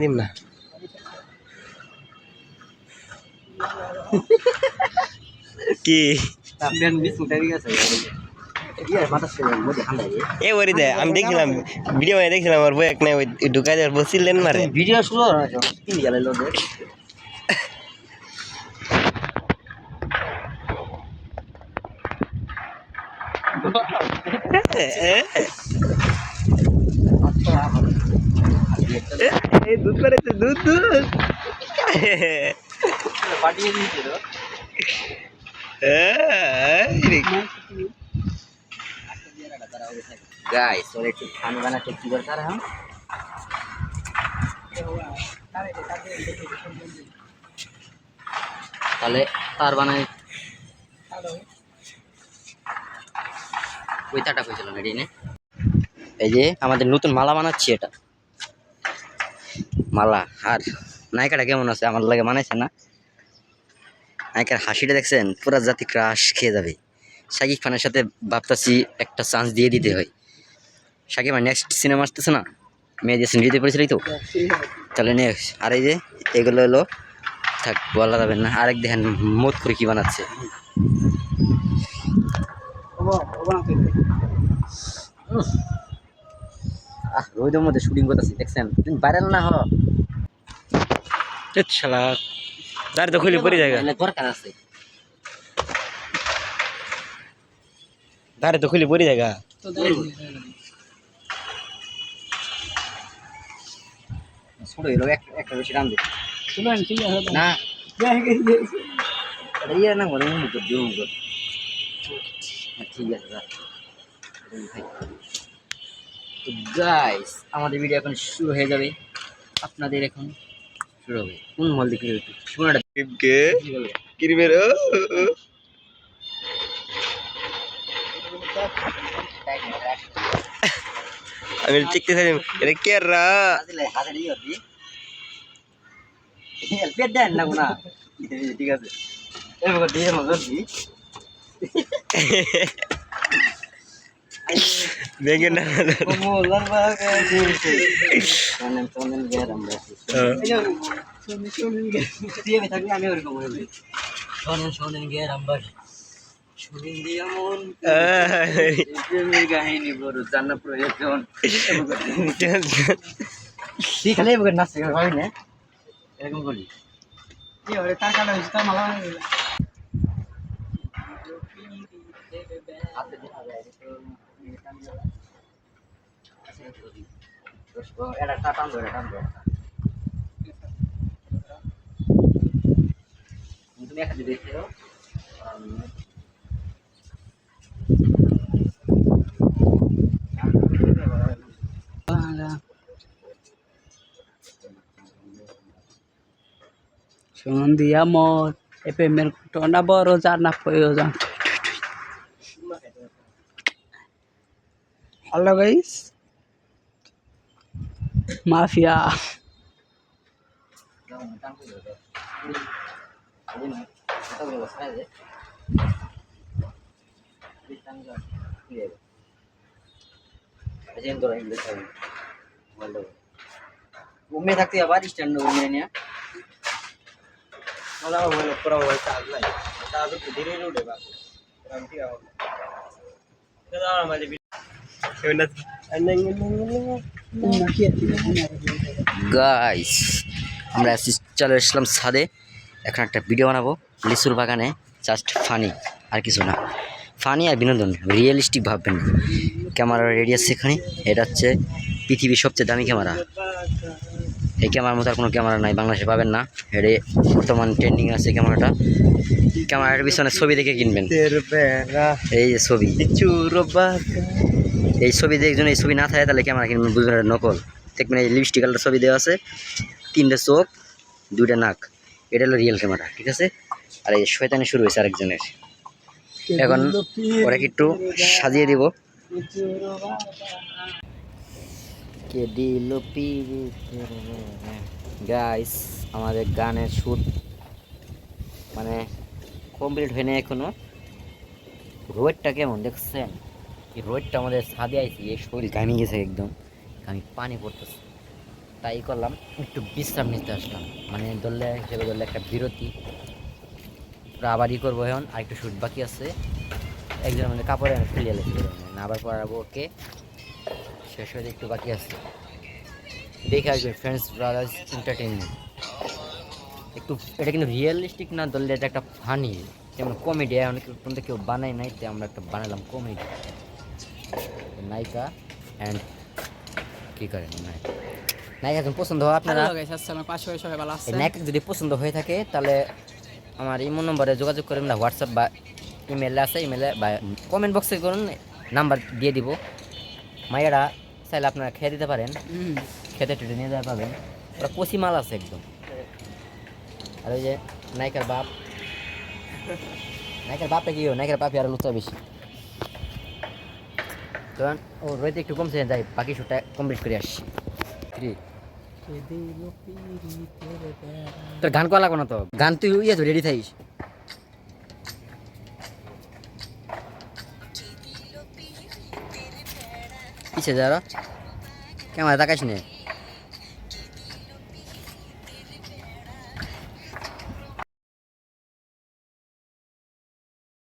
দিম না কি এ ওরে দে আমি দেখছিলাম ভিডিও দেখছিলাম আর বই এক না ওই ঢুকা দেওয়ার বসিলেন মারে ভিডিও শুরু কি গেল লোদের দুধ করেছে দুধ দুধ পাঠিয়ে দিয়েছিল गाइस और एक खाना बना के की करता रहा তাহলে তার বানাই ওইটাটা কইছিল না রে এই যে আমাদের নতুন মালা বানাচ্ছি এটা মালা আর নায়িকাটা কেমন আছে আমার লাগে বানাইছে না নায়িকার হাসিটা দেখছেন পুরা জাতি ক্রাশ খেয়ে যাবে শাকিব খানের সাথে ভাবতাছি একটা চান্স দিয়ে দিতে হয় শাকিব ভাই নেক্সট সিনেমা আসতেছে না মেয়ে দিয়ে দিতে পেরেছিলি তো তাহলে নেক্সট আর এই যে এগুলো হলো থাক বলা যাবে না আরেক দেখেন মত করে কি বানাচ্ছে রোদের মধ্যে শুটিং করতেছি দেখছেন তুমি ভাইরাল না হো শালা দাঁড় তো খুলে পড়ে জায়গা দরকার আছে দাঁড়ে তো খুলে পড়ে জায়গা ছোট হলো একটা বেশি দাম দিই না ইয়ে না বলে ঠিক আছে তো গাইস আমাদের ভিডিও এখন শুরু হয়ে যাবে আপনাদের এখন শুরু হবে কোন মল দেখে শোনাটা কে কিরবের আমি চিকতে এটা কে রা পেট দেন না না ঠিক আছে এবার দিয়ে মজা দি দেখেন না মোলার বাগে দিয়েছে সোনেন সোনেন গেরাম বাসি সোনেন সোনেন দিয়ে থাকলে আমি ওরকম বলি সোনেন সোনেন গেরাম বাসি শুনিন দিয়া মন প্রেমের কাহিনী বড় জানা প্রয়োজন ঠিক খালি এবার নাচতে হয় না এরকম করি কি ওরে তার কাটা হইছে তার মালা বানিয়ে দিলা আপনি দেখা যায় তো এটা টাটান ধরে তুমি একটা দেখতে দাও সন্ধিয়া মত এ প্রেমের ঘটনা বড় জানা প্রয়োজন হ্যালো গাইস মাফিয়া घूमने थकती आवाज स्टैंड घूमने ने मला बोल पुरा वळ चाललाय आता अजून धीरे उडे बा क्रांती आव दादा माझे গাইস আমরা চলে আসলাম ছাদে এখন একটা ভিডিও বানাবো লিচুর বাগানে জাস্ট ফানি আর কিছু না ফানি আর বিনোদন রিয়েলিস্টিক ভাববেন না ক্যামেরা রেডি আছে এখানে এটা হচ্ছে পৃথিবীর সবচেয়ে দামি ক্যামেরা এই ক্যামেরার মতো আর কোনো ক্যামেরা নাই বাংলাদেশে পাবেন না এটা বর্তমান ট্রেন্ডিং আছে ক্যামেরার পিছনে ছবি দেখে কিনবেন এই যে ছবি এই ছবি দেখবেন এই ছবি না থাকে তাহলে ক্যামেরা কিনবেন বুঝবেন নকল দেখবেন এই লিপস্টিকালটা ছবি দেওয়া আছে 3টে চোখ 2টা নাক এটা হলো রিয়েল ক্যামেরা ঠিক আছে আর এই শয়তানি শুরু হয়েছে আরেকজনের এখন ওটাকে একটু সাজিয়ে দিব গাইস আমাদের গানের শুট মানে কমপ্লিট হয়নি এখনো রোডটা কেমন দেখছেন এই রোডটা আমাদের ছাদে আইছি এই শরীর ঘামিয়ে গেছে একদম আমি পানি পড়তেছে তাই করলাম, একটু বিশ্রাম নিতে আসলাম, মানে ধরলে হিসেবে ধরলে একটা বিরতি। আবার করবো এখন, আর একটু শুট বাকি আছে। একজন মানে কাপড়ে আমি ফেলিয়ে লেগে না, আবার পরাবো ওকে, শেষ হয়ে একটু বাকি আছে। দেখে আসবে ফ্রেন্ডস ব্রাদার্স এন্টারটেইনমেন্ট। একটু এটা কিন্তু রিয়েলিস্টিক না ধরলে এটা একটা ফানি, যেমন কমেডি অনেক পর্যন্ত কেউ বানায় নাই, তো আমরা একটা বানালাম কমেডি। নায়িকা অ্যান্ড কী করেন নায়িকা যদি পছন্দ হয় আপনারা, আমার পাশে সবাই ভালো আছে। নায়িকা যদি পছন্দ হয়ে থাকে তাহলে আমার ইমো নম্বরে যোগাযোগ করেন, না হোয়াটসঅ্যাপ বা ইমেলে আছে, ইমেলে বা কমেন্ট বক্সে করুন, নাম্বার দিয়ে দিব। মায়েরা চাইলে আপনারা খেয়ে দিতে পারেন, খেতে টেটে নিয়ে যেতে পারবেন, ওরা কচি মাল আছে একদম। আর ওই যে নায়িকার বাপ, নায়িকার বাপটা কি নায়িকার বাপে আরো লুচা বেশি। তো ও রয়েছে একটু কমছে, যাই বাকি শুটটা কমপ্লিট করে আসছি। তোর গান করা লাগবো না তো, গান তুই ইয়ে তো রেডি থাকিস। পিছিয়ে যা, ক্যামেরা তাকাইস নে।